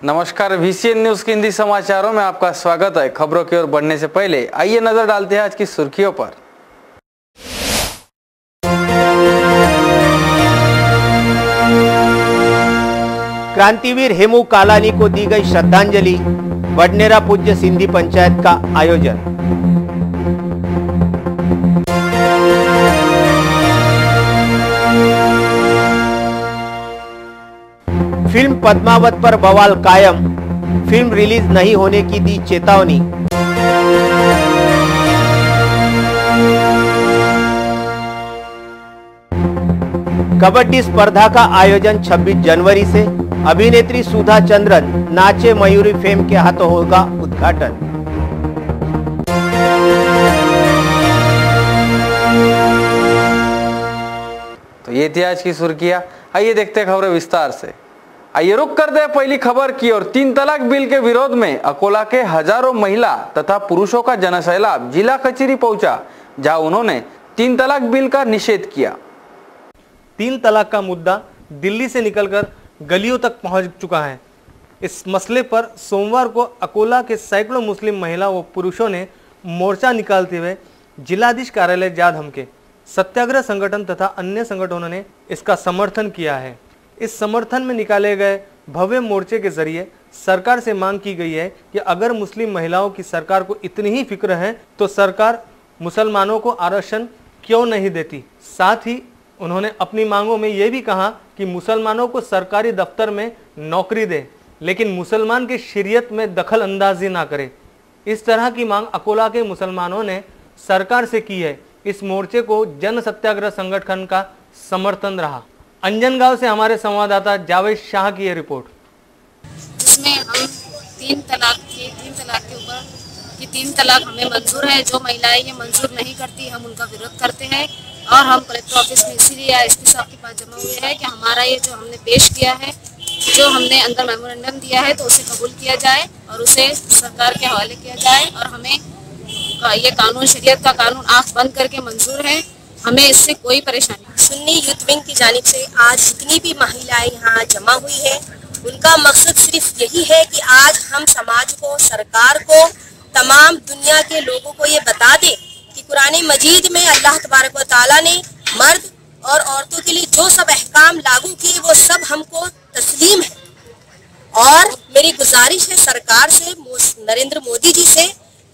नमस्कार, VCN news के हिंदी समाचारों में आपका स्वागत है। खबरों की ओर बढ़ने से पहले आइए नजर डालते हैं आज की सुर्खियों पर। क्रांतिवीर हेमू कालानी को दी गई श्रद्धांजलि। बडनेरा पूज्य सिंधी पंचायत का आयोजन। फिल्म पद्मावत पर बवाल कायम। फिल्म रिलीज नहीं होने की दी चेतावनी। कबड्डी स्पर्धा का आयोजन 26 जनवरी से। अभिनेत्री सुधा चंद्रन नाचे मयूरी फेम के हाथों होगा उद्घाटन। तो ये थी आज की सुर्खियां। आइए देखते हैं खबरें विस्तार से। आइए रुक कर दे पहली खबर की ओर। 3 तलाक बिल के विरोध में अकोला के हजारों महिला तथा पुरुषों का जनसैलाब जिला कचहरी पहुंचा, जहां उन्होंने 3 तलाक बिल का निषेध किया। 3 तलाक का मुद्दा दिल्ली से निकलकर गलियों तक पहुंच चुका है। इस मसले पर सोमवार को अकोला के सैकड़ों मुस्लिम महिला व पुरुषों ने मोर्चा निकालते हुए जिलाधीश कार्यालय जा धमके। सत्याग्रह संगठन तथा अन्य संगठनों ने इसका समर्थन किया है। इस समर्थन में निकाले गए भव्य मोर्चे के जरिए सरकार से मांग की गई है कि अगर मुस्लिम महिलाओं की सरकार को इतनी ही फिक्र है तो सरकार मुसलमानों को आरक्षण क्यों नहीं देती। साथ ही उन्होंने अपनी मांगों में यह भी कहा कि मुसलमानों को सरकारी दफ्तर में नौकरी दे, लेकिन मुसलमान के शरीयत में दखल अंदाजी ना करे। इस तरह की मांग अकोला के मुसलमानों ने सरकार से की है। इस मोर्चे को जन सत्याग्रह संगठन का समर्थन रहा। अंजनगांव से हमारे संवाददाता जावेद शाह की ये रिपोर्ट। जिसमें हम 3 तलाक के ऊपर कि 3 तलाक हमें मंजूर है। जो महिलाएं ये मंजूर नहीं करती, हम उनका विरोध करते हैं और हम कलेक्टर ऑफिस में इसीलिए एसपी साहब के पास जमा हुए हैं कि हमारा ये जो हमने पेश किया है, जो हमने अंदर मेमोरेंडम दिया है, तो उसे कबूल किया जाए और उसे सरकार के हवाले किया जाए। और हमें ये कानून, शरीयत का कानून आँख बंद करके मंजूर है। हमें इससे कोई परेशानी। सुन्नी यूथ विंग की जानिब से आज जितनी भी महिलाएं यहाँ जमा हुई है, उनका मकसद सिर्फ यही है कि आज हम समाज को, सरकार को, तमाम दुनिया के लोगों को ये बता दें कि कुरान मजीद में अल्लाह तबारक व तआला ने मर्द और औरतों के लिए जो सब अहकाम लागू किए वो सब हमको तस्लीम है। और मेरी गुजारिश है सरकार से, नरेंद्र मोदी जी से,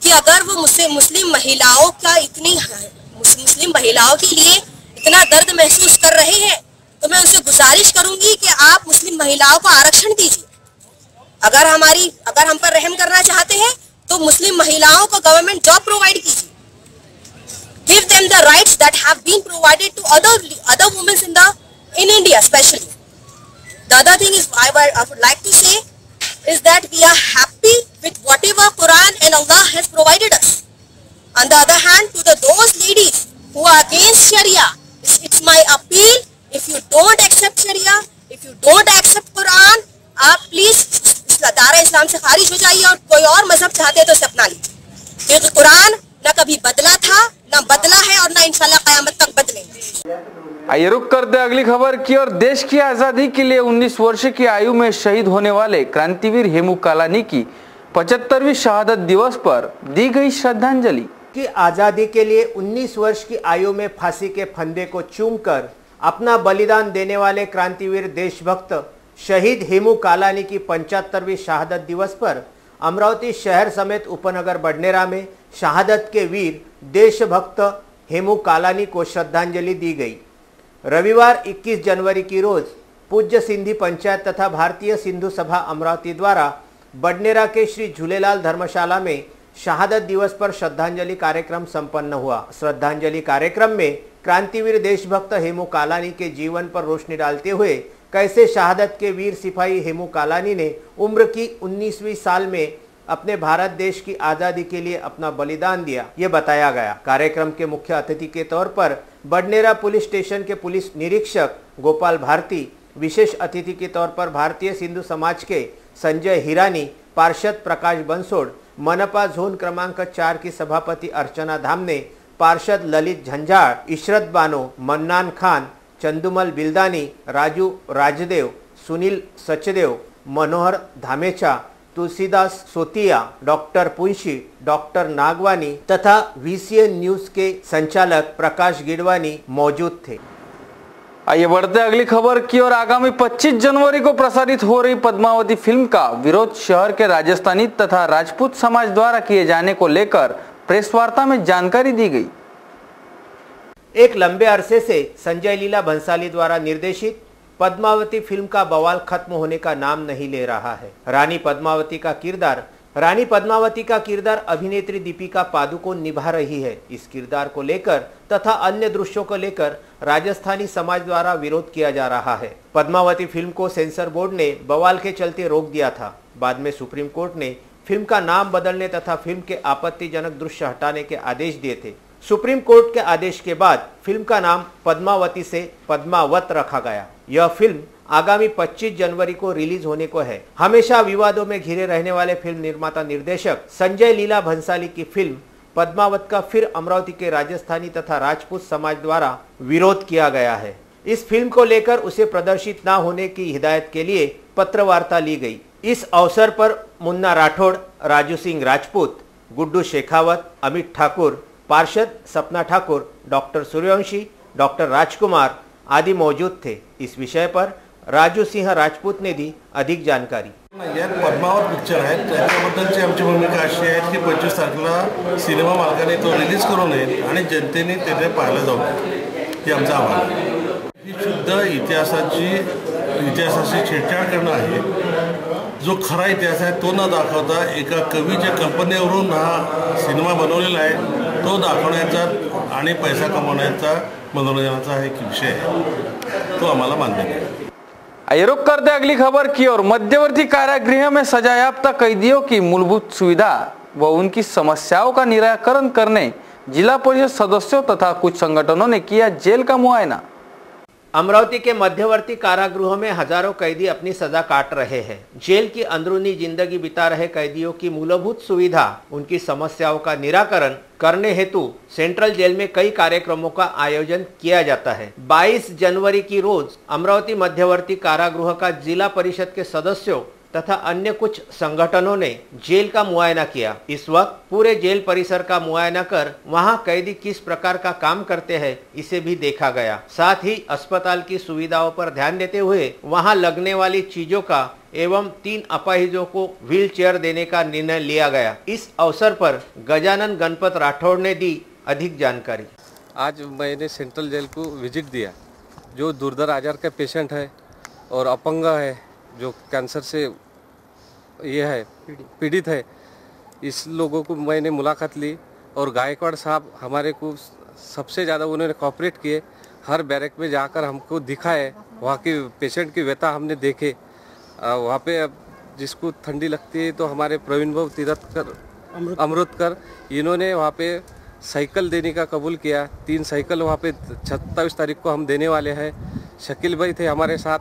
कि अगर वो मुझसे मुस्लिम महिलाओं के लिए इतना दर्द महसूस कर रहे हैं, तो मैं उनसे गुजारिश करूंगी कि आप मुस्लिम महिलाओं को आरक्षण दीजिए। अगर हम पर रहम करना चाहते हैं तो मुस्लिम महिलाओं को गवर्नमेंट जॉब प्रोवाइड कीजिए। Give them the rights that have been provided to other women in India especially. The other thing is I would like to say is that we are happy with whatever Quran and Allah has provided us. On the other hand, to those ladies who are against Sharia, it's my appeal, if you don't accept Sharia, if you don't accept Quran, आप please दायरा इस्लाम से खारिज हो जाइए और कोई और मजहब चाहते हैं तो उसे अपना लीजिए, क्योंकि कुरान न कभी बदला था, न बदला है और न इंशाल्लाह क़यामत तक बदलेंगे। आइए रुक करते अगली खबर की और। देश की आजादी के लिए 19 वर्ष की आयु में शहीद होने वाले क्रांतिवीर हेमू कालानी की 75वीं शहादत दिवस पर दी गई श्रद्धांजलि। की आजादी के लिए 19 वर्ष की आयु में फांसी के फंदे को चूमकर अपना बलिदान देने वाले क्रांतिवीर देशभक्त शहीद हेमू कालानी की 75वीं शहादत दिवस पर अमरावती शहर समेत उपनगर बडनेरा में शहादत के वीर देशभक्त हेमू कालानी को श्रद्धांजलि दी गई। रविवार 21 जनवरी की रोज पूज्य सिंधी पंचायत तथा भारतीय सिंधु सभा अमरावती द्वारा बडनेरा के श्री झूलेलाल धर्मशाला में शहादत दिवस पर श्रद्धांजलि कार्यक्रम संपन्न हुआ। श्रद्धांजलि कार्यक्रम में क्रांतिवीर देशभक्त हेमू कालानी के जीवन पर रोशनी डालते हुए कैसे शहादत के वीर सिपाही हेमू कालानी ने उम्र की 19वीं साल में अपने भारत देश की आज़ादी के लिए अपना बलिदान दिया, ये बताया गया। कार्यक्रम के मुख्य अतिथि के तौर पर बडनेरा पुलिस स्टेशन के पुलिस निरीक्षक गोपाल भारती, विशेष अतिथि के तौर पर भारतीय सिंधु समाज के संजय हिरानी, पार्षद प्रकाश बंसोड़, मनपा जोन क्रमांक 4 की सभापति अर्चना धामने, पार्षद ललित झंझाड़, इशरत बानो, मन्नान खान, चंदुमल बिल्दानी, राजू राजदेव, सुनील सचदेव, मनोहर धामेचा, तुलसीदास सोतिया, डॉक्टर पुंशी, डॉक्टर नागवानी तथा VCN न्यूज के संचालक प्रकाश गिडवानी मौजूद थे। आइए बढ़ते अगली खबर की ओर। आगामी 25 जनवरी को प्रसारित हो रही पद्मावती फिल्म का विरोध शहर के राजस्थानी तथा राजपूत समाज द्वारा किए जाने को लेकर प्रेस वार्ता में जानकारी दी गई। एक लंबे अरसे से संजय लीला भंसाली द्वारा निर्देशित पद्मावती फिल्म का बवाल खत्म होने का नाम नहीं ले रहा है। रानी पद्मावती का किरदार अभिनेत्री दीपिका पादुकोण निभा रही है। इस किरदार को लेकर तथा अन्य दृश्यों को लेकर राजस्थानी समाज द्वारा विरोध किया जा रहा है। पद्मावती फिल्म को सेंसर बोर्ड ने बवाल के चलते रोक दिया था। बाद में सुप्रीम कोर्ट ने फिल्म का नाम बदलने तथा फिल्म के आपत्तिजनक दृश्य हटाने के आदेश दिए थे। सुप्रीम कोर्ट के आदेश के बाद फिल्म का नाम पद्मावती से पद्मावत रखा गया। यह फिल्म आगामी 25 जनवरी को रिलीज होने को है। हमेशा विवादों में घिरे रहने वाले फिल्म निर्माता निर्देशक संजय लीला भंसाली की फिल्म पद्मावत का फिर अमरावती के राजस्थानी तथा राजपूत समाज द्वारा विरोध किया गया है। इस फिल्म को लेकर उसे प्रदर्शित न होने की हिदायत के लिए पत्र वार्ता ली गई। इस अवसर पर मुन्ना राठौड़, राजू सिंह राजपूत, गुड्डू शेखावत, अमित ठाकुर, पार्षद सपना ठाकुर, डॉक्टर सूर्यवंशी, डॉक्टर राजकुमार आदि मौजूद थे। इस विषय पर राजू सिंह राजपूत ने दी अधिक जानकारी। यात पद्मावत पिक्चर आहे, त्याच्याबद्दलची आमची भूमिका अशी आहे की 25 तारखेला सिनेमा मालकाने तो रिलीज करू नये आणि जनतेने ते पाहायला जाऊ हे आमचं आव्हान आहे। ही शुद्ध इतिहासाची छेडछाड करणं आहे। जो खरा इतिहास आहे तो न दाखवता एका कवीच्या कल्पनेवरून हा सिनेमा बनवलेला आहे तो दाखवण्याचा आणि पैसा कमवण्याचा मनोरंजनाचा एक विषय आहे, तो आम्हाला मान्य नाही। आइए रुक करते अगली खबर की ओर। मध्यवर्ती कारागृह में सजायाफ्ता कैदियों की मूलभूत सुविधा व उनकी समस्याओं का निराकरण करने जिला परिषद सदस्यों तथा कुछ संगठनों ने किया जेल का मुआयना। अमरावती के मध्यवर्ती कारागृहों में हजारों कैदी अपनी सजा काट रहे हैं। जेल की अंदरूनी जिंदगी बिता रहे कैदियों की मूलभूत सुविधा, उनकी समस्याओं का निराकरण करने हेतु सेंट्रल जेल में कई कार्यक्रमों का आयोजन किया जाता है। 22 जनवरी की रोज अमरावती मध्यवर्ती कारागृह का जिला परिषद के सदस्यों तथा अन्य कुछ संगठनों ने जेल का मुआयना किया। इस वक्त पूरे जेल परिसर का मुआयना कर वहां कैदी किस प्रकार का काम करते हैं इसे भी देखा गया। साथ ही अस्पताल की सुविधाओं पर ध्यान देते हुए वहां लगने वाली चीजों का एवं 3 अपाहिजों को व्हील चेयर देने का निर्णय लिया गया। इस अवसर पर गजानन गणपत राठौड़ ने दी अधिक जानकारी। आज मैंने सेंट्रल जेल को विजिट दिया। जो दुर्धर आजार के पेशेंट है और अपंग है, जो कैंसर से ये है पीड़ित है, इस लोगों को मैंने मुलाकात ली और गायकवाड़ साहब हमारे को सबसे ज़्यादा उन्होंने कोऑपरेट किए। हर बैरक में जाकर हमको दिखाए, वहाँ की पेशेंट की व्यथा हमने देखे। वहाँ पे जिसको ठंडी लगती है तो हमारे प्रवीण भाव तीरथकर अमृतकर इन्होंने वहाँ पे साइकिल देने का कबूल किया। 3 साइकिल वहाँ पे 27 तारीख को हम देने वाले हैं। शकील भाई थे हमारे साथ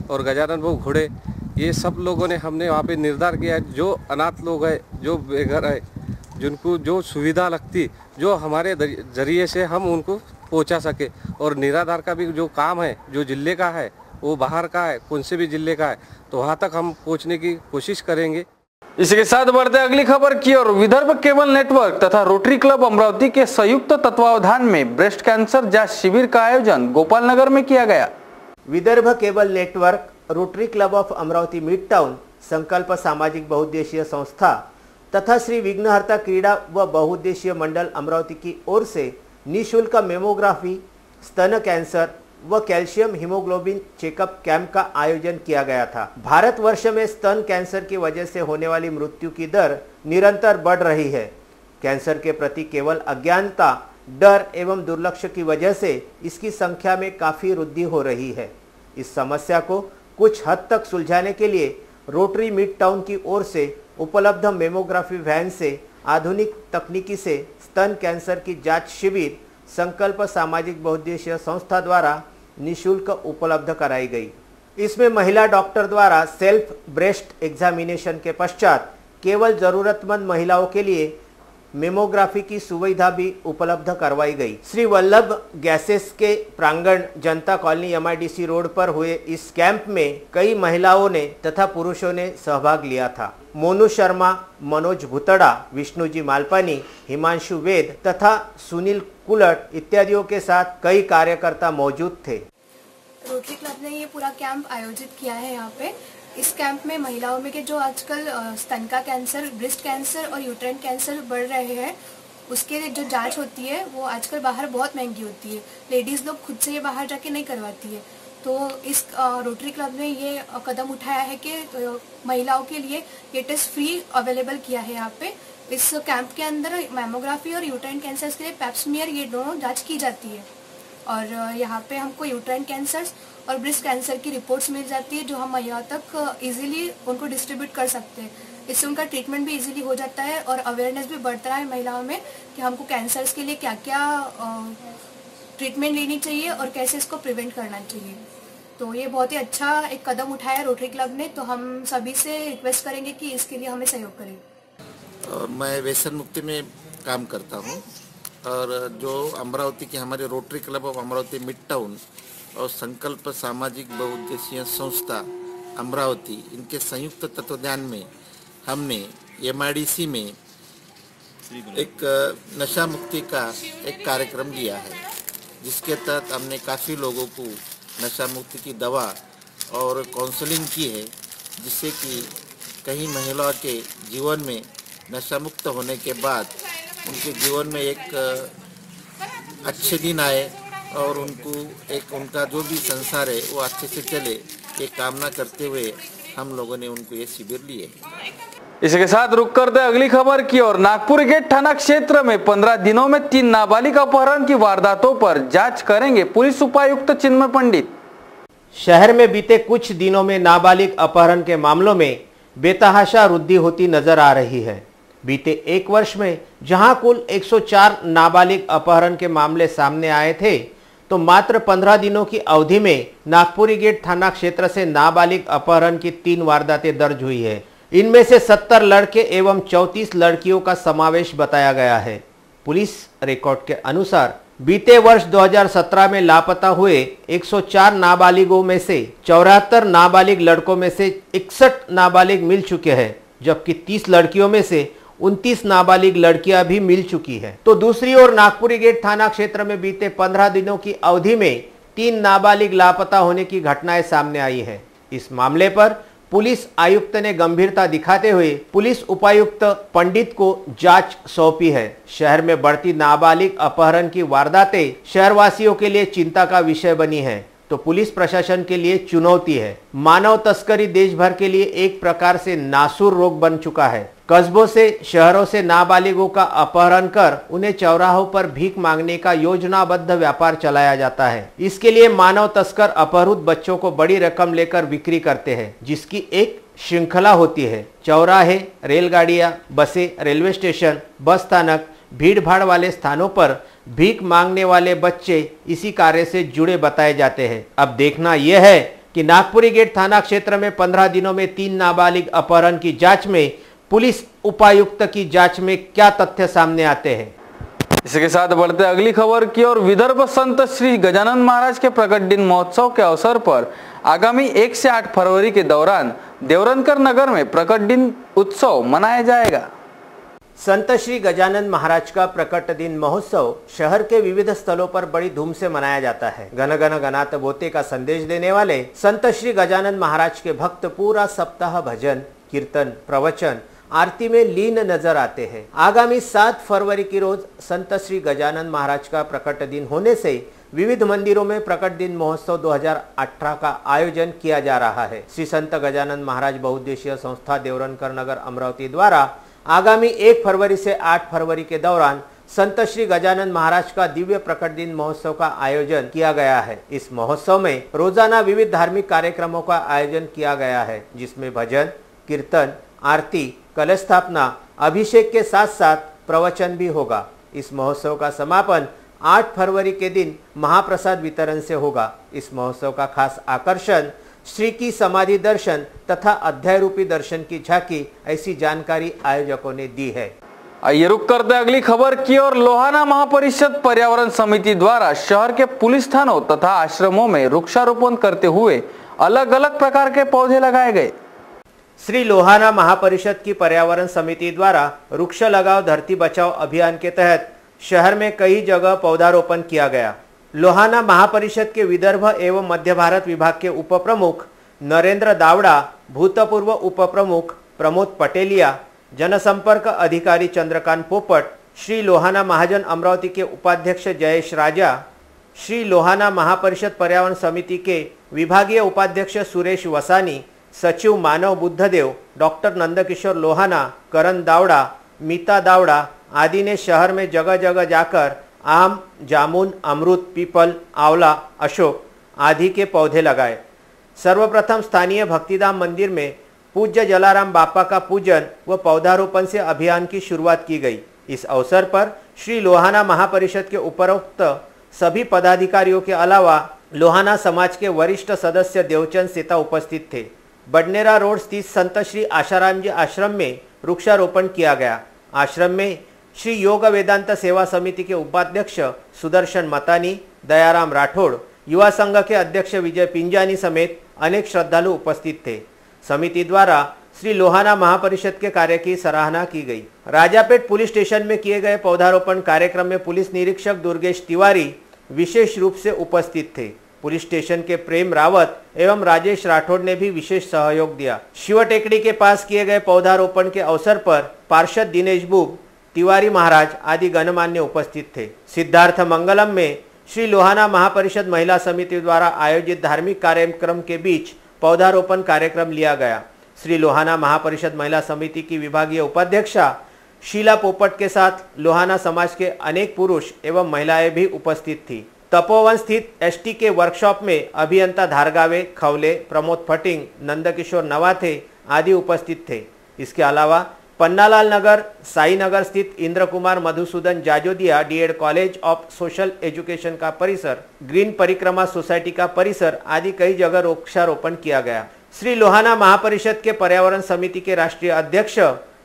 और गजानन भाऊ घोड़े, ये सब लोगों ने हमने वहाँ पे निर्धार किया जो अनाथ लोग हैं, जो बेघर है, जिनको जो सुविधा लगती जो हमारे जरिए से हम उनको पहुँचा सके। और निराधार का भी जो काम है, जो जिले का है वो बाहर का है, कौन से भी जिले का है, तो वहाँ तक हम पहुँचने की कोशिश करेंगे। इसी के साथ बढ़ते अगली खबर की ओर। विदर्भ केबल नेटवर्क तथा रोटरी क्लब अमरावती के संयुक्त तत्वावधान में ब्रेस्ट कैंसर जांच शिविर का आयोजन गोपाल नगर में किया गया। Vidarbha cable network, rotary club of Amravati mid town, संकल्प सामाजिक बहुउद्देशीय संस्था तथा श्री विघ्नहर्ता क्रीड़ा व बहुउद्देशीय मंडल अमरावती की ओर से निःशुल्क मेमोग्राफी, स्तन कैंसर व कैल्शियम हीमोग्लोबिन चेकअप कैंप का आयोजन किया गया था। भारतवर्ष में स्तन कैंसर की वजह से होने वाली मृत्यु की दर निरंतर बढ़ रही है। कैंसर के प्रति केवल अज्ञानता, डर एवं दुर्लक्ष्य की वजह से इसकी संख्या में काफ़ी वृद्धि हो रही है। इस समस्या को कुछ हद तक सुलझाने के लिए रोटरी मिड टाउन की ओर से उपलब्ध मेमोग्राफी वैन से आधुनिक तकनीकी से स्तन कैंसर की जांच शिविर संकल्प सामाजिक बहुउद्देशीय संस्था द्वारा निःशुल्क उपलब्ध कराई गई। इसमें महिला डॉक्टर द्वारा सेल्फ ब्रेस्ट एग्जामिनेशन के पश्चात केवल ज़रूरतमंद महिलाओं के लिए मेमोग्राफी की सुविधा भी उपलब्ध करवाई गई। श्री वल्लभ गैसेस के प्रांगण जनता कॉलोनी MIDC रोड पर हुए इस कैंप में कई महिलाओं ने तथा पुरुषों ने सहभाग लिया था। मोनू शर्मा, मनोज भुतड़ा, विष्णुजी मालपानी, हिमांशु वेद तथा सुनील कुलट इत्यादियों के साथ कई कार्यकर्ता मौजूद थे। रोटरी क्लब ने ये पूरा कैंप आयोजित किया है। यहाँ पे इस कैंप में महिलाओं में के जो आजकल स्तन का कैंसर, ब्रेस्ट कैंसर और यूट्राइन कैंसर बढ़ रहे हैं, उसके जो जांच होती है वो आजकल बाहर बहुत महंगी होती है। लेडीज़ लोग खुद से ये बाहर जाके नहीं करवाती है। तो इस रोटरी क्लब ने ये कदम उठाया है कि महिलाओं के लिए ये टेस्ट फ्री अवेलेबल किया है। यहाँ पे इस कैंप के अंदर मैमोग्राफी और यूट्राइन कैंसर के लिए पैप स्मीयर ये दोनों जाँच की जाती है। और यहाँ पे हमको यूट्राइन कैंसर और ब्रेस्ट कैंसर की रिपोर्ट्स मिल जाती है, जो हम महिलाओं तक इजीली उनको डिस्ट्रीब्यूट कर सकते हैं। इससे उनका ट्रीटमेंट भी इजीली हो जाता है और अवेयरनेस भी बढ़ता है महिलाओं में कि हमको कैंसर्स के लिए क्या क्या ट्रीटमेंट लेनी चाहिए और कैसे इसको प्रिवेंट करना चाहिए। तो ये बहुत ही अच्छा एक कदम उठाया रोटरी क्लब ने। तो हम सभी से रिक्वेस्ट करेंगे कि इसके लिए हमें सहयोग करें। और मैं व्यसन मुक्ति में काम करता हूँ और जो अमरावती की हमारे rotary club of Amravati mid town और संकल्प सामाजिक बहुउद्देशीय संस्था अमरावती, इनके संयुक्त तत्वाधान में हमने MIDC में एक नशा मुक्ति का एक कार्यक्रम लिया है, जिसके तहत हमने काफ़ी लोगों को नशा मुक्ति की दवा और काउंसलिंग की है, जिससे कि कई महिलाओं के जीवन में नशा मुक्त होने के बाद उनके जीवन में एक अच्छे दिन आए और उनका जो भी संसार है वो अच्छे से चले, ये कामना करते हुए हम लोगों ने उनको ये शिविर लिए। इसके साथ रुक करते अगली खबर की ओर। नागपुर गेट थाना क्षेत्र में 15 दिनों में 3 नाबालिग अपहरण की वारदातों पर जांच करेंगे पुलिस उपायुक्त चिन्मय पंडित। शहर में बीते कुछ दिनों में नाबालिग अपहरण के मामलों में बेतहाशा वृद्धि होती नजर आ रही है। बीते 1 वर्ष में जहां कुल 104 नाबालिग अपहरण के मामले सामने आए थे, तो मात्र 15 दिनों की अवधि में नागपुरी गेट थाना क्षेत्र से नाबालिग अपहरण की 3 वारदातें दर्ज हुई है। इनमें से 70 लड़के एवं 34 लड़कियों का समावेश बताया गया है। पुलिस रिकॉर्ड के अनुसार बीते वर्ष 2017 में लापता हुए 104 नाबालिगों में से 74 नाबालिग लड़कों में से 61 नाबालिग मिल चुके हैं, जबकि 30 लड़कियों में से 29 नाबालिग लड़कियां भी मिल चुकी हैं। तो दूसरी ओर नागपुरी गेट थाना क्षेत्र में बीते 15 दिनों की अवधि में 3 नाबालिग लापता होने की घटनाएं सामने आई है। इस मामले पर पुलिस आयुक्त ने गंभीरता दिखाते हुए पुलिस उपायुक्त पंडित को जांच सौंपी है। शहर में बढ़ती नाबालिग अपहरण की वारदातें शहरवासियों के लिए चिंता का विषय बनी है, तो पुलिस प्रशासन के लिए चुनौती है। मानव तस्करी देश भर के लिए एक प्रकार से नासूर रोग बन चुका है। कस्बों से, शहरों से नाबालिगों का अपहरण कर उन्हें चौराहों पर भीख मांगने का योजनाबद्ध व्यापार चलाया जाता है। इसके लिए मानव तस्कर अपहृत बच्चों को बड़ी रकम लेकर बिक्री करते हैं, जिसकी एक श्रृंखला होती है। चौराहे, रेलगाड़ियां, बसें, रेलवे स्टेशन, बस स्थानक, भीड़ भाड़ वाले स्थानों पर भीख मांगने वाले बच्चे इसी कार्य से जुड़े बताए जाते हैं। अब देखना यह है कि नागपुरी गेट थाना क्षेत्र में 15 दिनों में 3 नाबालिग अपहरण की जांच में पुलिस उपायुक्त की जांच में क्या तथ्य सामने आते हैं। इसके साथ बढ़ते अगली खबर की ओर। विदर्भ संत श्री गजानन महाराज के प्रकट दिन महोत्सव के अवसर पर आगामी 1 से 8 फरवरी के दौरान देवरनकर नगर में प्रकट दिन उत्सव मनाया जाएगा। संत श्री गजानन महाराज का प्रकट दिन महोत्सव शहर के विविध स्थलों पर बड़ी धूम से मनाया जाता है। गण गण गणात बोते का संदेश देने वाले संत श्री गजानन महाराज के भक्त पूरा सप्ताह भजन, कीर्तन, प्रवचन, आरती में लीन नजर आते हैं। आगामी 7 फरवरी की रोज संत श्री गजानन महाराज का प्रकट दिन होने से विविध मंदिरों में प्रकट दिन महोत्सव 2018 का आयोजन किया जा रहा है। श्री संत गजानन महाराज बहुउद्देशीय संस्था देवरनकर नगर अमरावती द्वारा आगामी 1 फरवरी से 8 फरवरी के दौरान संत श्री गजानन महाराज का दिव्य प्रकट दिन महोत्सव का आयोजन किया गया है। इस महोत्सव में रोजाना विविध धार्मिक कार्यक्रमों का आयोजन किया गया है, जिसमें भजन, कीर्तन, आरती, कलश स्थापना, अभिषेक के साथ साथ प्रवचन भी होगा। इस महोत्सव का समापन 8 फरवरी के दिन महाप्रसाद वितरण से होगा। इस महोत्सव का खास आकर्षण श्री की समाधि दर्शन तथा अध्याय रूपी दर्शन की झांकी, ऐसी जानकारी आयोजकों ने दी है। आइए रुक करते अगली खबर की और लोहाना महापरिषद पर्यावरण समिति द्वारा शहर के पुलिस थानों तथा आश्रमों में वृक्षारोपण करते हुए अलग अलग प्रकार के पौधे लगाए गए। श्री लोहाना महापरिषद की पर्यावरण समिति द्वारा वृक्ष लगाओ धरती बचाओ अभियान के तहत शहर में कई जगह पौधारोपण किया गया। लोहाना महापरिषद के विदर्भ एवं मध्य भारत विभाग के उप प्रमुख नरेंद्र दावड़ा, भूतपूर्व उप प्रमुख प्रमोद पटेलिया, जनसंपर्क अधिकारी चंद्रकांत पोपट, श्री लोहाना महाजन अमरावती के उपाध्यक्ष जयेश राजा, श्री लोहाना महापरिषद पर्यावरण समिति के विभागीय उपाध्यक्ष सुरेश वसानी, सचिव मानव बुद्धदेव, डॉक्टर नंदकिशोर लोहाना, करण दावड़ा, मीता दावड़ा आदि ने शहर में जगह जगह जाकर आम, जामुन, अमरूद, पीपल, आंवला, अशोक आदि के पौधे लगाए। सर्वप्रथम स्थानीय भक्तिधाम मंदिर में पूज्य जलाराम बापा का पूजन व पौधारोपण से अभियान की शुरुआत की गई। इस अवसर पर श्री लोहाना महापरिषद के उपरोक्त सभी पदाधिकारियों के अलावा लोहाना समाज के वरिष्ठ सदस्य देवचंद सेता उपस्थित थे। बडनेरा रोड स्थित संत श्री आशाराम जी आश्रम में वृक्षारोपण किया गया। आश्रम में श्री योग वेदांत सेवा समिति के उपाध्यक्ष सुदर्शन मतानी, दयाराम राठौड़, युवा संघ के अध्यक्ष विजय पिंजानी समेत अनेक श्रद्धालु उपस्थित थे। समिति द्वारा श्री लोहाना महापरिषद के कार्य की सराहना की गई। राजापेट पुलिस स्टेशन में किए गए पौधारोपण कार्यक्रम में पुलिस निरीक्षक दुर्गेश तिवारी विशेष रूप से उपस्थित थे। पुलिस स्टेशन के प्रेम रावत एवं राजेश राठौड़ ने भी विशेष सहयोग दिया। शिव टेकड़ी के पास किए गए पौधारोपण के अवसर पर पार्षद दिनेश बुब, तिवारी महाराज आदि गणमान्य उपस्थित थे। सिद्धार्थ मंगलम में श्री लोहाना महापरिषद महिला समिति द्वारा आयोजित धार्मिक कार्यक्रम के बीच पौधारोपण कार्यक्रम लिया गया। श्री लोहाना महापरिषद महिला समिति की विभागीय उपाध्यक्षा शीला पोपट के साथ लोहाना समाज के अनेक पुरुष एवं महिलाएं भी उपस्थित थी। तपोवन स्थित एसटी के वर्कशॉप में अभियंता धारगावे, खवले, प्रमोद फटिंग, नंदकिशोर नवाथे आदि उपस्थित थे। इसके अलावा पन्नालाल नगर, साई नगर स्थित Indra Kumar Madhusudan Jajodia D Ed college of social education का परिसर, ग्रीन परिक्रमा सोसाइटी का परिसर आदि कई जगह वृक्षारोपण किया गया। श्री लोहाना महापरिषद के पर्यावरण समिति के राष्ट्रीय अध्यक्ष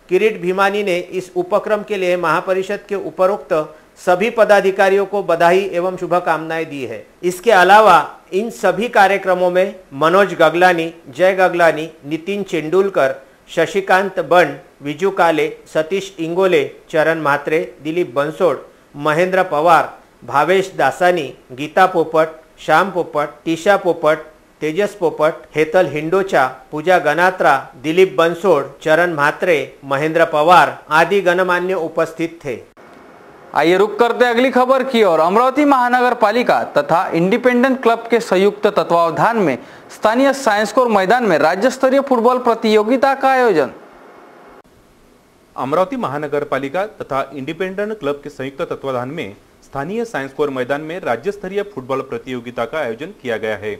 किरीट भीमानी ने इस उपक्रम के लिए महापरिषद के उपरोक्त सभी पदाधिकारियों को बधाई एवं शुभकामनाएं दी है। इसके अलावा इन सभी कार्यक्रमों में मनोज गगलानी, जय गगलानी, नितिन चेंडुलकर, शशिकांत बंड, विजू काले, सतीश इंगोले, चरण म्हात्रे, दिलीप बंसोड़, महेंद्र पवार, भावेश दासानी, गीता पोपट, श्याम पोपट, टीशा पोपट, तेजस पोपट, हेतल हिंडोचा, पूजा गनात्रा, दिलीप बंसोड़, चरण म्हात्रे, महेंद्र पवार आदि गणमान्य उपस्थित थे। आइए रुक करते अगली खबर की और अमरावती महानगर पालिका तथा इंडिपेंडेंट क्लब के संयुक्त तत्वावधान में स्थानीय साइंस कोर मैदान में राज्य स्तरीय फुटबॉल प्रतियोगिता का आयोजन। अमरावती महानगर पालिका तथा इंडिपेंडेंट क्लब के संयुक्त तत्वावधान में स्थानीय साइंस कोर मैदान में राज्य स्तरीय फुटबॉल प्रतियोगिता का आयोजन किया गया है।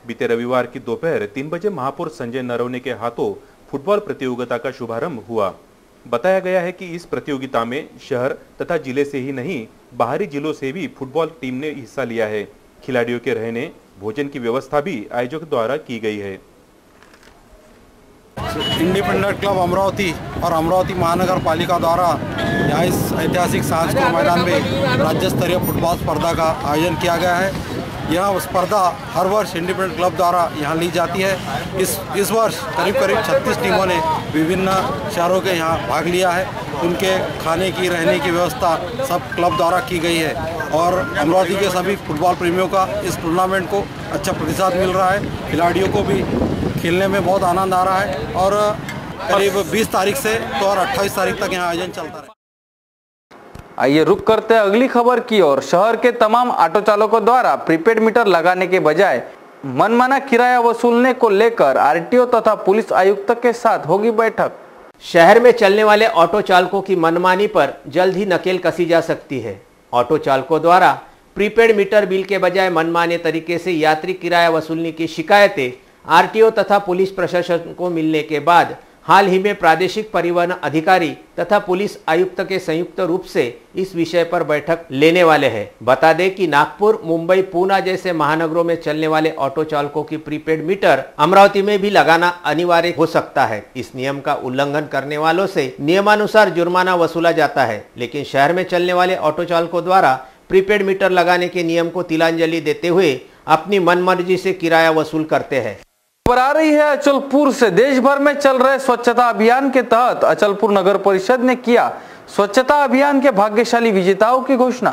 बीते रविवार की दोपहर 3 बजे महापौर संजय नरवणे के हाथों फुटबॉल प्रतियोगिता का शुभारंभ हुआ। बताया गया है कि इस प्रतियोगिता में शहर तथा जिले से ही नहीं बाहरी जिलों से भी फुटबॉल टीम ने हिस्सा लिया है। खिलाड़ियों के रहने भोजन की व्यवस्था भी आयोजक द्वारा की गई है। इंडिपेंडेंट क्लब अमरावती और अमरावती महानगर पालिका द्वारा यहाँ इस ऐतिहासिक साइंस कोर मैदान में राज्य स्तरीय फुटबॉल स्पर्धा का आयोजन किया गया है। यह स्पर्धा हर वर्ष इंडिपेंडेंट क्लब द्वारा यहाँ ली जाती है। इस वर्ष करीब 36 टीमों ने विभिन्न शहरों के यहाँ भाग लिया है। उनके खाने की, रहने की व्यवस्था सब क्लब द्वारा की गई है और अमरावती के सभी फुटबॉल प्रेमियों का इस टूर्नामेंट को अच्छा प्रतिसाद मिल रहा है। खिलाड़ियों को भी खेलने में बहुत आनंद आ रहा है और करीब 20 तारीख से तो और 28 तारीख तक यहाँ आयोजन चलता है। आइए रुक करते अगली खबर की ओर। शहर के तमाम ऑटो चालकों द्वारा प्रीपेड मीटर लगाने के बजाय मनमाना किराया वसूलने को लेकर आरटीओ तथा पुलिस आयुक्त के साथ होगी बैठक। शहर में चलने वाले ऑटो चालकों की मनमानी पर जल्द ही नकेल कसी जा सकती है। ऑटो चालकों द्वारा प्रीपेड मीटर बिल के बजाय मनमाने तरीके से यात्री किराया वसूलने की शिकायतें आरटीओ तथा पुलिस प्रशासन को मिलने के बाद हाल ही में प्रादेशिक परिवहन अधिकारी तथा पुलिस आयुक्त के संयुक्त रूप से इस विषय पर बैठक लेने वाले हैं। बता दें कि नागपुर, मुंबई, पूना जैसे महानगरों में चलने वाले ऑटो चालकों की प्रीपेड मीटर अमरावती में भी लगाना अनिवार्य हो सकता है। इस नियम का उल्लंघन करने वालों से नियमानुसार जुर्माना वसूला जाता है, लेकिन शहर में चलने वाले ऑटो चालकों द्वारा प्रीपेड मीटर लगाने के नियम को तिलांजलि देते हुए अपनी मनमर्जी से किराया वसूल करते हैं। खबर आ रही है अचलपुर से। देश भर में चल रहे स्वच्छता अभियान के तहत अचलपुर नगर परिषद ने किया स्वच्छता अभियान के भाग्यशाली विजेताओं की घोषणा।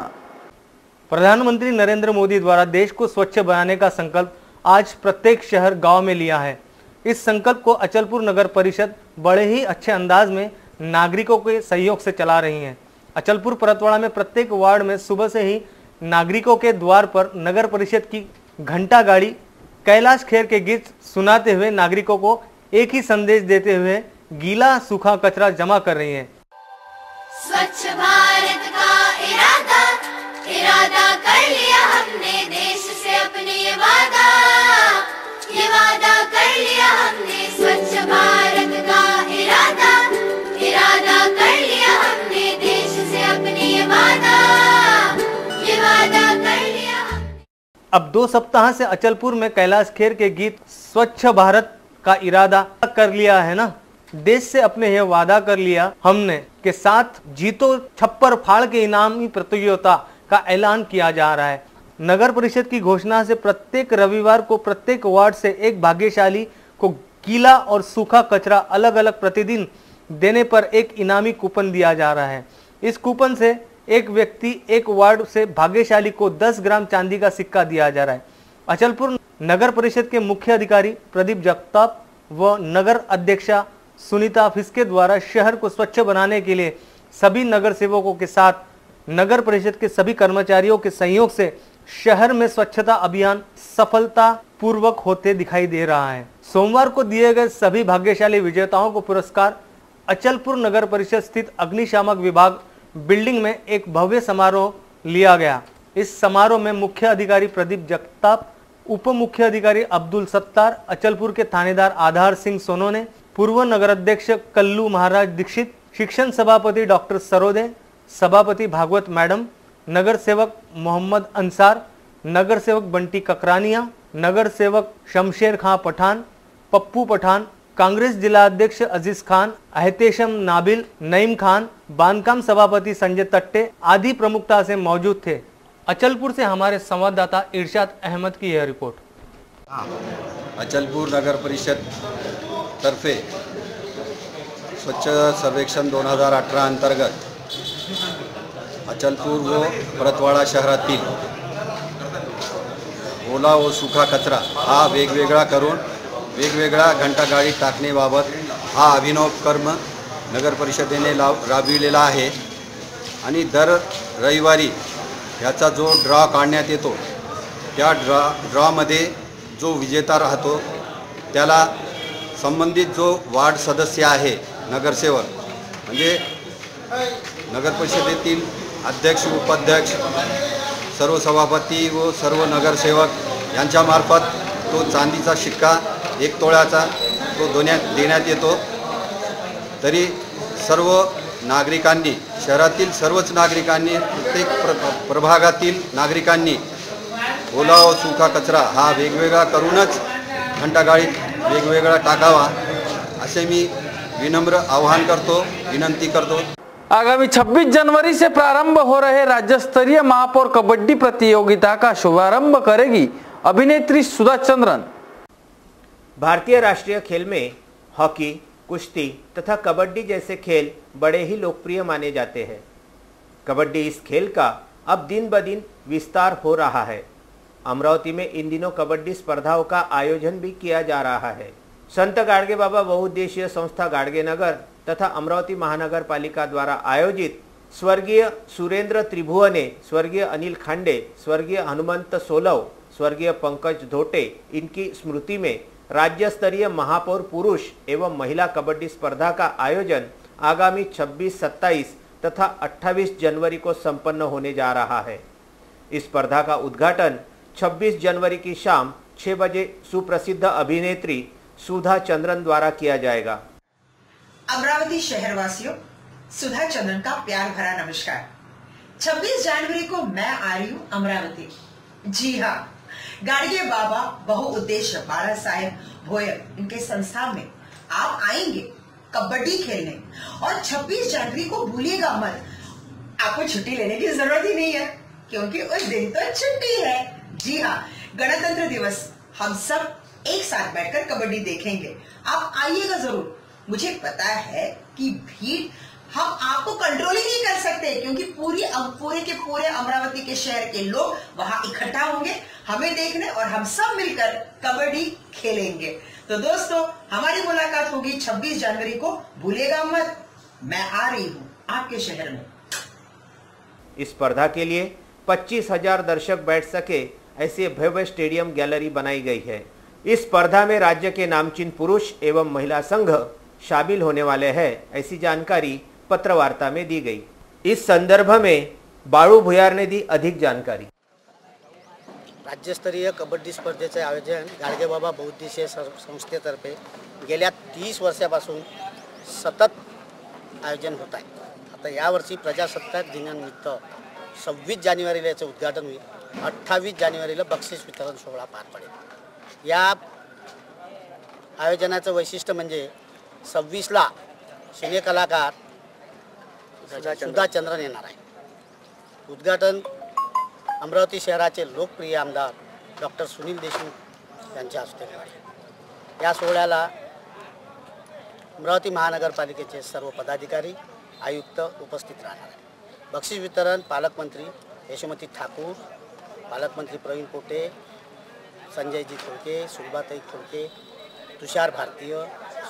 प्रधानमंत्री नरेंद्र मोदी द्वारा देश को स्वच्छ बनाने का संकल्प आज प्रत्येक शहर गांव में लिया है। इस संकल्प को अचलपुर नगर परिषद बड़े ही अच्छे अंदाज में नागरिकों के सहयोग से चला रही है। अचलपुर परतवाड़ा में प्रत्येक वार्ड में सुबह से ही नागरिकों के द्वार पर नगर परिषद की घंटा गाड़ी कैलाश खेर के गीत सुनाते हुए नागरिकों को एक ही संदेश देते हुए गीला सूखा कचरा जमा कर रही है। स्वच्छ भारत का इरादा कर लिया हमने, देश से अपने ये वादा कर लिया हमने। स्वच्छ भारत का इरादा कर लिया हमने, देश से अपने ये वादा कर लिया। अब 2 सप्ताह से अचलपुर में कैलाश खेर के गीत स्वच्छ भारत का इरादा कर लिया है ना, देश से अपने यह वादा कर लिया हमने के साथ जीतो छप्पर फाड़ के इनामी प्रतियोगिता का ऐलान किया जा रहा है। नगर परिषद की घोषणा से प्रत्येक रविवार को प्रत्येक वार्ड से एक भाग्यशाली को गीला और सूखा कचरा अलग अलग प्रतिदिन देने पर एक इनामी कूपन दिया जा रहा है। इस कूपन से एक व्यक्ति एक वार्ड से भाग्यशाली को 10 ग्राम चांदी का सिक्का दिया जा रहा है। अचलपुर नगर परिषद के मुख्य अधिकारी प्रदीप जगताप व नगर अध्यक्षा सुनीता फिस्के द्वारा शहर को स्वच्छ बनाने के लिए सभी नगर सेवकों के साथ नगर परिषद के सभी कर्मचारियों के सहयोग से शहर में स्वच्छता अभियान सफलता पूर्वक होते दिखाई दे रहा है। सोमवार को दिए गए सभी भाग्यशाली विजेताओं को पुरस्कार अचलपुर नगर परिषद स्थित अग्निशामक विभाग बिल्डिंग में एक भव्य समारोह लिया गया। इस समारोह में मुख्य अधिकारी प्रदीप जगताप, उप मुख्य अधिकारी अब्दुल सत्तार, अचलपुर के थानेदार आधार सिंह सोनोने, पूर्व नगर अध्यक्ष कल्लू महाराज दीक्षित, शिक्षण सभापति डॉक्टर सरोदे, सभापति भागवत मैडम, नगर सेवक मोहम्मद अंसार, नगर सेवक बंटी ककरानिया, नगर सेवक शमशेर खां पठान, पप्पू पठान, कांग्रेस जिला अध्यक्ष अजीज खान, अहतेशम नाबिल, नईम खान, बांधकाम सभापति संजय तट्टे आदि प्रमुखता से मौजूद थे। अचलपुर से हमारे संवाददाता इरशाद अहमद की यह रिपोर्ट। अचलपुर नगर परिषद तर्फे स्वच्छ सर्वेक्षण 2018 अंतर्गत अचलपूर व परतवाड़ा शहरातील ओला व सुखा कचरा हा वेगवेगळा करून वेगवेगळा घंटागाडी टाकण्याबाबत हा अभिनव कर्म नगर परिषदेने राबविलेला आहे आणि दर रविवारी याचा जो ड्रॉ काढण्यात येतो त्या ड्रॉमध्ये जो विजेता राहतो त्याला संबंधित जो वार्ड सदस्य आहे नगरसेवक म्हणजे नगर परिषदेतील अध्यक्ष उपाध्यक्ष सर्व सभापती व सर्व नगरसेवक यांच्यामार्फत तो चांदीचा शिक्का 1 तोळ्याचा तो देण्यात येतो। तरी सर्व नागरिकांनी शहरातील सर्वच नागरिकांनी प्रत्येक प्रभागातील नागरिकांनी ओला व सुका कचरा हा वेगवेगळा करूनच घंटागाडीत वेगवेगळा टाकावा असे मी विनम्र आवाहन करतो, विनंती करतो। आगामी 26 जनवरी से प्रारंभ हो रहे राज्य स्तरीय महापौर कबड्डी प्रतियोगिता का शुभारंभ करेगी अभिनेत्री सुधा चंद्रन। भारतीय राष्ट्रीय खेल में हॉकी, कुश्ती तथा कबड्डी जैसे खेल बड़े ही लोकप्रिय माने जाते हैं। कबड्डी इस खेल का अब दिन ब दिन विस्तार हो रहा है। अमरावती में इन दिनों कबड्डी स्पर्धाओं का आयोजन भी किया जा रहा है। संत गाडगे बाबा बहुउद्देशीय संस्था गाडगे नगर तथा अमरावती महानगर पालिका द्वारा आयोजित स्वर्गीय सुरेंद्र त्रिभुवने, स्वर्गीय अनिल खांडे, स्वर्गीय हनुमंत सोलव, स्वर्गीय पंकज धोटे इनकी स्मृति में राज्य स्तरीय महापौर पुरुष एवं महिला कबड्डी स्पर्धा का आयोजन आगामी 26, 27 तथा 28 जनवरी को संपन्न होने जा रहा है। इस स्पर्धा का उद्घाटन 26 जनवरी की शाम 6 बजे सुप्रसिद्ध अभिनेत्री सुधा चंद्रन द्वारा किया जाएगा। अमरावती शहरवासियों, सुधा चंद्रन का प्यार भरा नमस्कार। 26 जनवरी को मैं आ रही हूँ अमरावती। जी हाँ, गाड़गे बाबा बहुउद्देश्य बाला साहेब भोयर इनके संस्था में आप आएंगे कबड्डी खेलने। और 26 जनवरी को भूलिएगा मत, आपको छुट्टी लेने की जरूरत ही नहीं है क्योंकि उस दिन तो छुट्टी है। जी हाँ, गणतंत्र दिवस हम सब एक साथ बैठकर कबड्डी देखेंगे। आप आइएगा जरूर। मुझे पता है कि भीड़ हम आपको कंट्रोल ही नहीं कर सकते क्योंकि पूरे अमरावती के शहर के लोग वहां इकट्ठा होंगे हमें देखने और हम सब मिलकर कबड्डी खेलेंगे। तो दोस्तों, हमारी मुलाकात होगी 26 जनवरी को, भूलेगा मत। मैं आ रही हूँ आपके शहर में। इस स्पर्धा के लिए 25,000 दर्शक बैठ सके ऐसे भव्य स्टेडियम गैलरी बनाई गई है। इस स्पर्धा में राज्य के नामचीन पुरुष एवं महिला संघ शामिल होने वाले हैं, ऐसी जानकारी पत्रवार्ता में दी गई। इस संदर्भ में बाळू भुयार ने दी अधिक जानकारी। राज्यस्तरीय कबड्डी स्पर्धेचे आयोजन गाडगेबाबा बहुउद्देशीय संस्थेतर्फे गेल्या 30 वर्षापासून सतत आयोजन होत आहे। आता यावर्षी प्रजासत्ताक दिनानिमित्त 26 जानेवारीला याचं उद्घाटन होईल। 28 जानेवारीला बक्षीस वितरण सोहळा पार पडेल। या आयोजनाचं वैशिष्ट्य म्हणजे 26ला सिने कलाकार सुधा चंद्रन येणार आहे। उद्घाटन अमरावती शहराचे लोकप्रिय आमदार डॉक्टर सुनील देशमुख यांच्या हस्ते होईल। या सोहळ्याला अमरावती महानगरपालिकेचे सर्व पदाधिकारी आयुक्त उपस्थित राहणार आहेत। बक्षीस वितरण पालकमंत्री यशोमती ठाकूर, पालकमंत्री प्रवीण पोटे, संजयजी खोडके, सुलभाताई खोडके, तुषार भारतीय,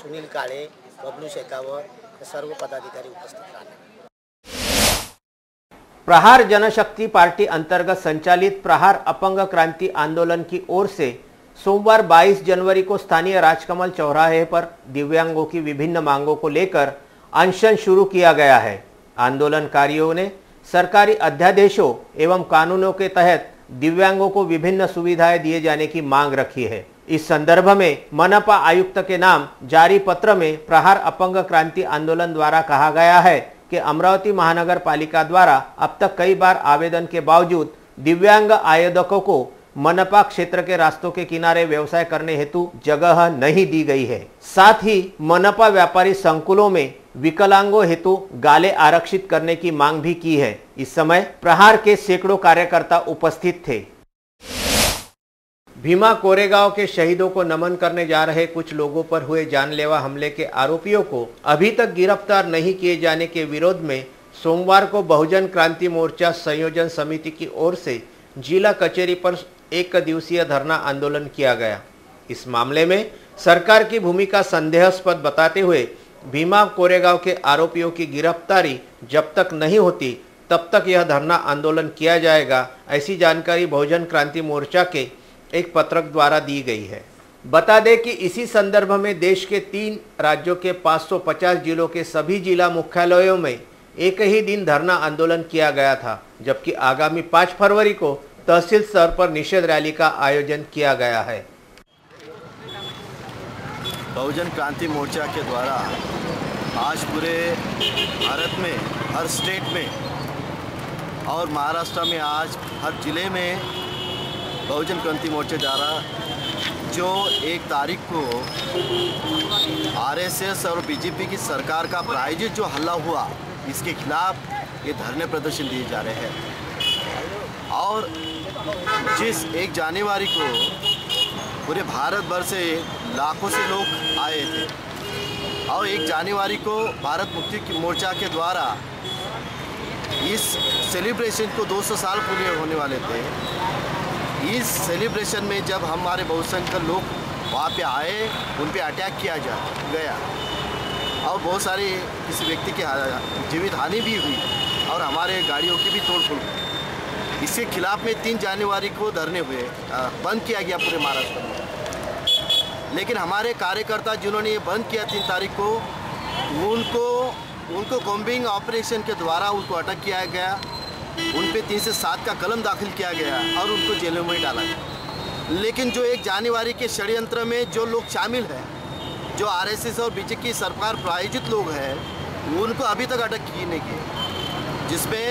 सुनील काळे, बबलू शेखावत हे सर्व पदाधिकारी उपस्थित राहणार। प्रहार जनशक्ति पार्टी अंतर्गत संचालित प्रहार अपंग क्रांति आंदोलन की ओर से सोमवार 22 जनवरी को स्थानीय राजकमल चौराहे पर दिव्यांगों की विभिन्न मांगों को लेकर अनशन शुरू किया गया है। आंदोलनकारियों ने सरकारी अध्यादेशों एवं कानूनों के तहत दिव्यांगों को विभिन्न सुविधाएं दिए जाने की मांग रखी है। इस संदर्भ में मनपा आयुक्त के नाम जारी पत्र में प्रहार अपंग क्रांति आंदोलन द्वारा कहा गया है कि अमरावती महानगर पालिका द्वारा अब तक कई बार आवेदन के बावजूद दिव्यांग आवेदकों को मनपा क्षेत्र के रास्तों के किनारे व्यवसाय करने हेतु जगह नहीं दी गई है। साथ ही मनपा व्यापारी संकुलों में विकलांगों हेतु गाले आरक्षित करने की मांग भी की है। इस समय प्रहार के सैकड़ों कार्यकर्ता उपस्थित थे। भीमा कोरेगांव के शहीदों को नमन करने जा रहे कुछ लोगों पर हुए जानलेवा हमले के आरोपियों को अभी तक गिरफ्तार नहीं किए जाने के विरोध में सोमवार को बहुजन क्रांति मोर्चा संयोजन समिति की ओर से जिला कचहरी पर 1 दिवसीय धरना आंदोलन किया गया। इस मामले में सरकार की भूमिका संदेहास्पद बताते हुए भीमा कोरेगांव के आरोपियों की गिरफ्तारी जब तक नहीं होती तब तक यह धरना आंदोलन किया जाएगा, ऐसी जानकारी बहुजन क्रांति मोर्चा के एक पत्रक द्वारा दी गई है। बता दें कि इसी संदर्भ में देश के 3 राज्यों के 550 जिलों के सभी जिला मुख्यालयों में एक ही दिन धरना आंदोलन किया गया था, जबकि आगामी 5 फरवरी को तहसील स्तर पर निषेध रैली का आयोजन किया गया है। बहुजन क्रांति मोर्चा के द्वारा आज पूरे भारत में हर स्टेट में और महाराष्ट्र में आज हर जिले में बहुजन क्रांति मोर्चा द्वारा जो 1 तारीख को आरएसएस और बीजेपी की सरकार का प्रायोजित जो हल्ला हुआ, इसके खिलाफ ये धरने प्रदर्शन दिए जा रहे हैं। और जिस 1 जनवरी को पूरे भारत भर से लाखों से लोग आए थे और 1 जनवरी को भारत मुक्ति मोर्चा के द्वारा इस सेलिब्रेशन को 200 साल पूरे होने वाले थे। इस सेलिब्रेशन में जब हमारे बहुसंख्यक लोग वहाँ पे आए, उन पे अटैक किया गया और बहुत सारे किसी व्यक्ति की जीवित हानि भी हुई और हमारे गाड़ियों की भी तोड़ फोड़ हुई। इसके खिलाफ में 3 जनवरी को धरने हुए, बंद किया गया पूरे महाराष्ट्र में। लेकिन हमारे कार्यकर्ता जिन्होंने ये बंद किया 3 तारीख को, उनको कॉम्बिंग ऑपरेशन के द्वारा उनको अटक किया गया, उन पे 3 से 7 का कलम दाखिल किया गया और उनको जेलों में डाला गया। लेकिन जो 1 जनवरी के षड्यंत्र में जो लोग शामिल हैं, जो आरएसएस और बीजेपी सरकार प्रायोजित लोग हैं उनको अभी तक अटक की नहीं की, जिसमें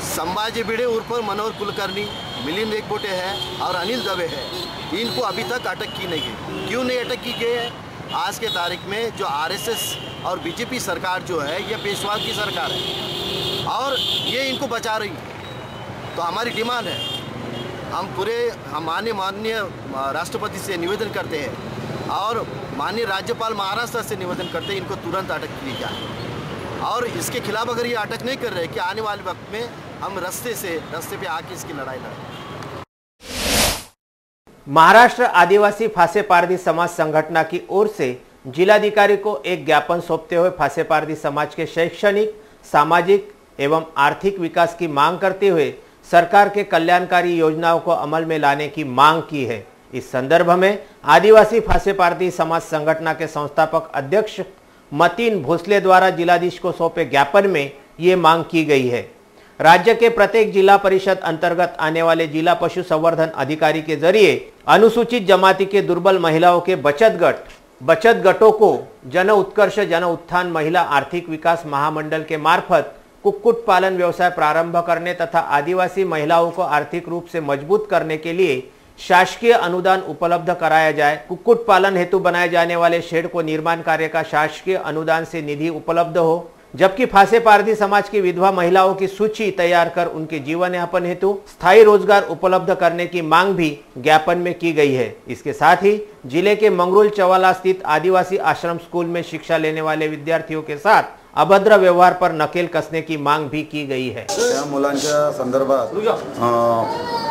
संभाजी भिड़े उर्फ मनोहर कुलकर्णी, मिलिंद एकबोटे हैं और अनिल दवे हैं, इनको अभी तक अटक की नहीं गई। क्यों नहीं अटक की गई है? आज के तारीख में जो आरएसएस और बीजेपी सरकार जो है ये पेशवाद की सरकार है और ये इनको बचा रही है। तो हमारी डिमांड है, हम माननीय राष्ट्रपति से निवेदन करते हैं और माननीय राज्यपाल महाराष्ट्र से निवेदन करते हैं इनको तुरंत अटक की जाए और इसके खिलाफ अगर ये अटक नहीं कर रहे कि आने वाले वक्त में हम रास्ते पे आके इसकी लड़ाई लड़ें। महाराष्ट्र आदिवासी फासे पारधी समाज संगठन की ओर से जिलाधिकारी को एक ज्ञापन सौंपते हुए फासे पारधी समाज के शैक्षणिक, सामाजिक एवं आर्थिक विकास की मांग करते हुए सरकार के कल्याणकारी योजनाओं को अमल में लाने की मांग की है। इस संदर्भ में आदिवासी फासे पारधी समाज संगठन के संस्थापक अध्यक्ष मतीन भोसले द्वारा जिलाधीश को सौंपे ज्ञापन में ये मांग की गई है। राज्य के प्रत्येक जिला परिषद अंतर्गत आने वाले जिला पशु संवर्धन अधिकारी के जरिए अनुसूचित जमाती के दुर्बल महिलाओं के बचत गटों को जन उत्कर्ष जन उत्थान महिला आर्थिक विकास महामंडल के मार्फत कुक्कुट पालन व्यवसाय प्रारंभ करने तथा आदिवासी महिलाओं को आर्थिक रूप से मजबूत करने के लिए शासकीय अनुदान उपलब्ध कराया जाए। कुक्कुट पालन हेतु बनाए जाने वाले शेड को निर्माण कार्य का शासकीय अनुदान से निधि उपलब्ध हो, जबकि फासे पारधी समाज की विधवा महिलाओं की सूची तैयार कर उनके जीवन यापन हेतु स्थायी रोजगार उपलब्ध करने की मांग भी ज्ञापन में की गई है। इसके साथ ही जिले के मंगरूल चवाला स्थित आदिवासी आश्रम स्कूल में शिक्षा लेने वाले विद्यार्थियों के साथ अभद्र व्यवहार पर नकेल कसने की मांग भी की गई है। त्या मुलांच्या संदर्भात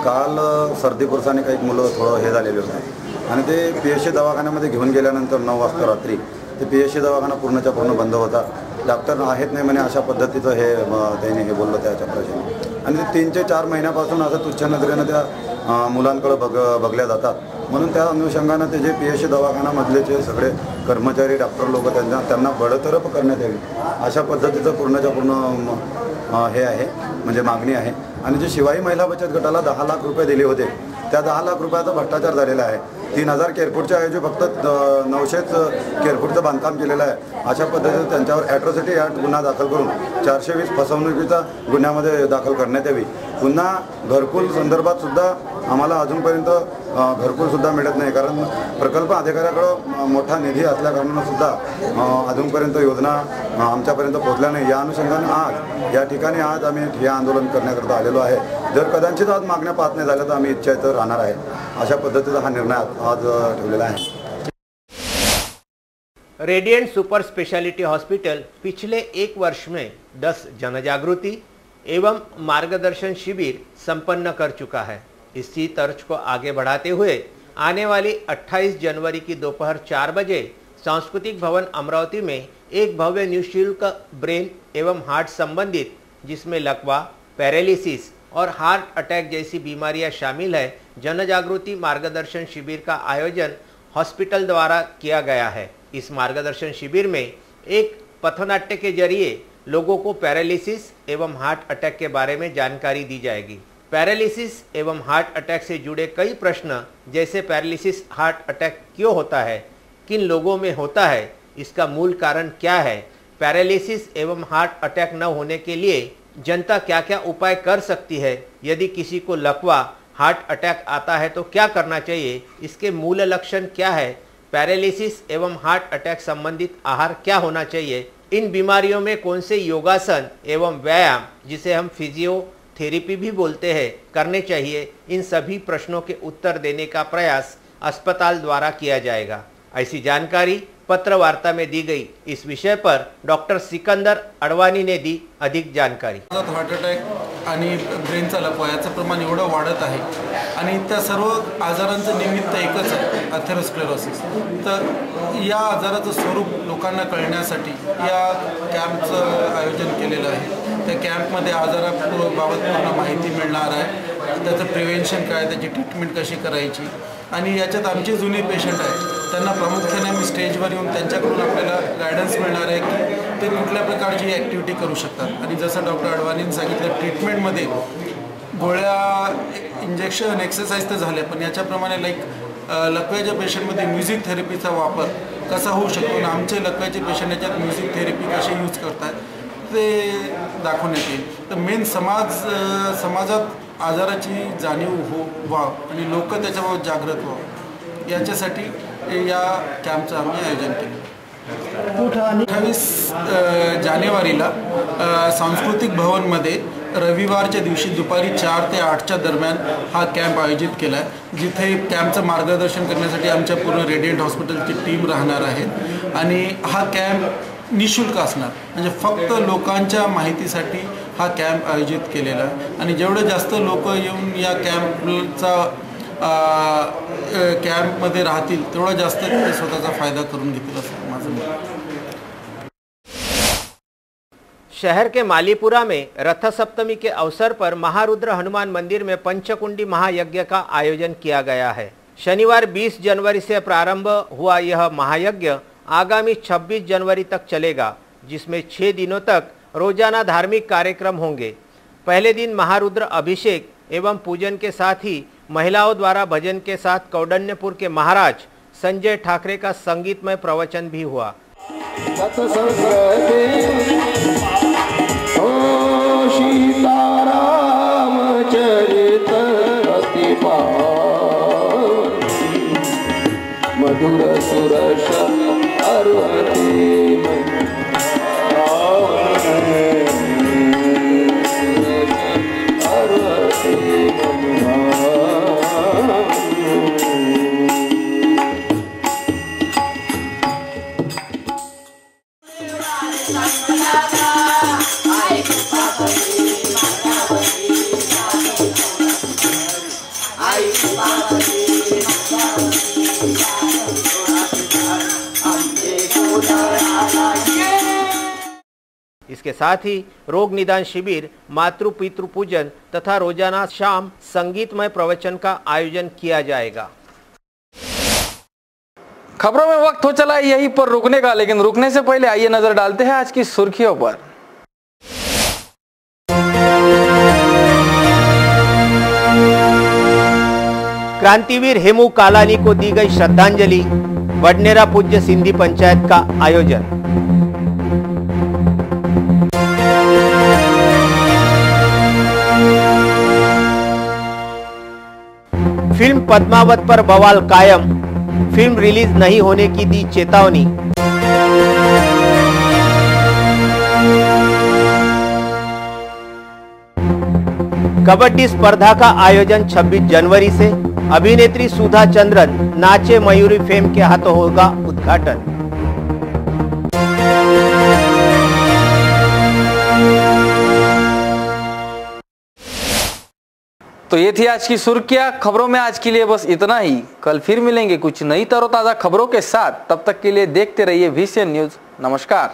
काल सर्दी पुरसाने काही मुलं थोडं हे झालेले होते आणि ते पीएचसी दवाखान्यामध्ये घेऊन गेल्यानंतर 9 वाजता रात्री ते पीएचसी दवाखाना पूर्णच्या पूर्ण बंद होता। डॉक्टर आहेत नाही म्हणे अशा पद्धतीचं हे त्यांनी हे बोललं त्या चपराशी आणि ते 3 ते 4 महिन्यापासून असं तुच्छ नजरेनं त्या मुलांकडे बघल्या जातात। म्हणून त्या अनुषंगानं ते जे पीएचसी दवाखान्यामधले जे सगळे कर्मचारी डॉक्टर लोक त्यांना बडतरफ करण्यात यावी अशा पद्धतीचं पूर्णच्या पूर्ण हे आहे म्हणजे मागणी आहे। आणि जे शिवाई महिला बचत गटाला 10 लाख रुपये दिले होते त्या 10 लाख रुपयाचा भ्रष्टाचार झालेला आहे। 3000 केअरफूटच्या ऐवजी फक्त 900 केअरफूटचं बांधकाम केलेलं आहे। अशा पद्धतीने त्यांच्यावर ॲट्रॉसिटी ॲक्ट गुन्हा दाखल करून 420 फसवणुकीचा गुन्ह्यामध्ये दाखल करण्यात यावी। पुन्हा घरकुल संदर्भात सुद्धा आम्हाला अजूनपर्यंत घरकुल सुद्धा मिळत नाही, कारण प्रकल्प अधिकाऱ्याकडे मोठा निधी असल्या कारणानं सुद्धा अजूनपर्यंत योजना आमच्यापर्यंत पोहोचल्या नाही। या अनुषंगाने आज या ठिकाणी आज आम्ही ठिय्या आंदोलन करण्याकरता आलेलो आहे। जर कदाचित आज मागण्या पास नाही झाल्या तर आम्ही इच्छित राहणार आहे। अशा पद्धतीचा हा निर्णय आज ठेवलेला आहे। रेडियंट सुपर स्पेशलिटी हॉस्पिटल पिछले 1 वर्ष में 10 जनजागृति एवं मार्गदर्शन शिविर संपन्न कर चुका है। इसी तर्ज को आगे बढ़ाते हुए आने वाली 28 जनवरी की दोपहर 4 बजे सांस्कृतिक भवन अमरावती में एक भव्य निःशुल्क ब्रेन एवं हार्ट संबंधित, जिसमें लकवा, पैरालिसिस और हार्ट अटैक जैसी बीमारियां शामिल है, जनजागृति मार्गदर्शन शिविर का आयोजन हॉस्पिटल द्वारा किया गया है। इस मार्गदर्शन शिविर में एक पथनाट्य के जरिए लोगों को पैरालिसिस एवं हार्ट अटैक के बारे में जानकारी दी जाएगी। पैरालिसिस एवं हार्ट अटैक से जुड़े कई प्रश्न, जैसे पैरालिसिस हार्ट अटैक क्यों होता है, किन लोगों में होता है, इसका मूल कारण क्या है, पैरालिसिस एवं हार्ट अटैक न होने के लिए जनता क्या क्या उपाय कर सकती है, यदि किसी को लकवा हार्ट अटैक आता है तो क्या करना चाहिए, इसके मूल लक्षण क्या है, पैरालिसिस एवं हार्ट अटैक संबंधित आहार क्या होना चाहिए, इन बीमारियों में कौन से योगासन एवं व्यायाम, जिसे हम फिजियोथेरेपी भी बोलते हैं, करने चाहिए, इन सभी प्रश्नों के उत्तर देने का प्रयास अस्पताल द्वारा किया जाएगा। ऐसी जानकारी पत्र वार्ता में दी गई। इस विषय पर डॉक्टर सिकंदर अडवाणी ने दी अधिक जानकारी। हार्ट अटॅक आणि ब्रेनचा लकवा याचं प्रमाण एवढं वाढत आहे आणि त्या सर्व आजारांचं निमित्त एकच आहे, अथेरोस्क्लेरोसिस। तर या आजाराचं स्वरूप लोकांना कळण्यासाठी या कॅम्पचं आयोजन केलेलं आहे। त्या कॅम्पमध्ये आजाराबाबत पूर्ण माहिती मिळणार आहे, त्याचं प्रिव्हेन्शन काय, त्याची ट्रीटमेंट कशी करायची आणि याच्यात आमचे जुने पेशंट आहेत त्यांना प्रामुख्याने आम्ही स्टेजवर येऊन त्यांच्याकडून आपल्याला गायडन्स मिळणार आहे की ते कुठल्या प्रकारची ॲक्टिव्हिटी करू शकतात। आणि जसं डॉक्टर अडवाणींनी सांगितलं, ट्रीटमेंटमध्ये गोळ्या, इंजेक्शन, एक्सरसाइज तर झाल्या, पण याच्याप्रमाणे लकव्याच्या पेशंटमध्ये म्युझिक थेरपीचा वापर कसा होऊ शकतो आणि आमचे लकवाचे पेशंट याच्यात म्युझिक थेरपी कसे यूज करतात ते दाखवण्यात येईल. तर मेन समाजात आजाराची जाणीव व्हावं आणि लोक त्याच्याबाबत जागृत व्हावं याच्यासाठी या कॅम्पचं आम्ही आयोजन केलं. 28 जानेवारीला सांस्कृतिक भवनमध्ये रविवारच्या दिवशी दुपारी 4 ते 8च्या दरम्यान हा कॅम्प आयोजित केला आहे, जिथे कॅम्पचं मार्गदर्शन करण्यासाठी आमच्या पूर्ण रेडियंट हॉस्पिटलची टीम राहणार आहे. आणि हा कॅम्प निःशुल्क असणार, म्हणजे फक्त लोकांच्या माहितीसाठी हा कॅम्प आयोजित केलेला आहे. आणि जेवढे जास्त लोक येऊन या कॅम्पमध्ये राहतील तेवढा जास्त ते स्वतःचा फायदा करून घेतील असं माझं मत आहे. शहर के मालीपुरा में रथ सप्तमी के अवसर पर महारुद्र हनुमान मंदिर में पंचकुंडी महायज्ञ का आयोजन किया गया है. शनिवार 20 जनवरी से प्रारंभ हुआ यह महायज्ञ आगामी 26 जनवरी तक चलेगा, जिसमें 6 दिनों तक रोजाना धार्मिक कार्यक्रम होंगे. पहले दिन महारुद्र अभिषेक एवं पूजन के साथ ही महिलाओं द्वारा भजन के साथ कौंडन्यपुर के महाराज संजय ठाकरे का संगीतमय प्रवचन भी हुआ. मधुर सुरस इसके साथ ही रोग निदान शिविर, मातृ पितृ पूजन तथा रोजाना शाम संगीतमय प्रवचन का आयोजन किया जाएगा. खबरों में वक्त हो चला है यहीं पर रुकने का, लेकिन रुकने से पहले आइए नजर डालते हैं आज की सुर्खियों पर. क्रांतिवीर हेमू कालानी को दी गई श्रद्धांजलि. बडनेरा पूज्य सिंधी पंचायत का आयोजन. फिल्म पद्मावत पर बवाल कायम. फिल्म रिलीज नहीं होने की दी चेतावनी. कबड्डी स्पर्धा का आयोजन 26 जनवरी से. अभिनेत्री सुधा चंद्रन नाचे मयूरी फेम के हाथों होगा उद्घाटन. तो ये थी आज की सुर्खियां. खबरों में आज के लिए बस इतना ही. कल फिर मिलेंगे कुछ नई तरोताजा खबरों के साथ. तब तक के लिए देखते रहिए VCN न्यूज. नमस्कार.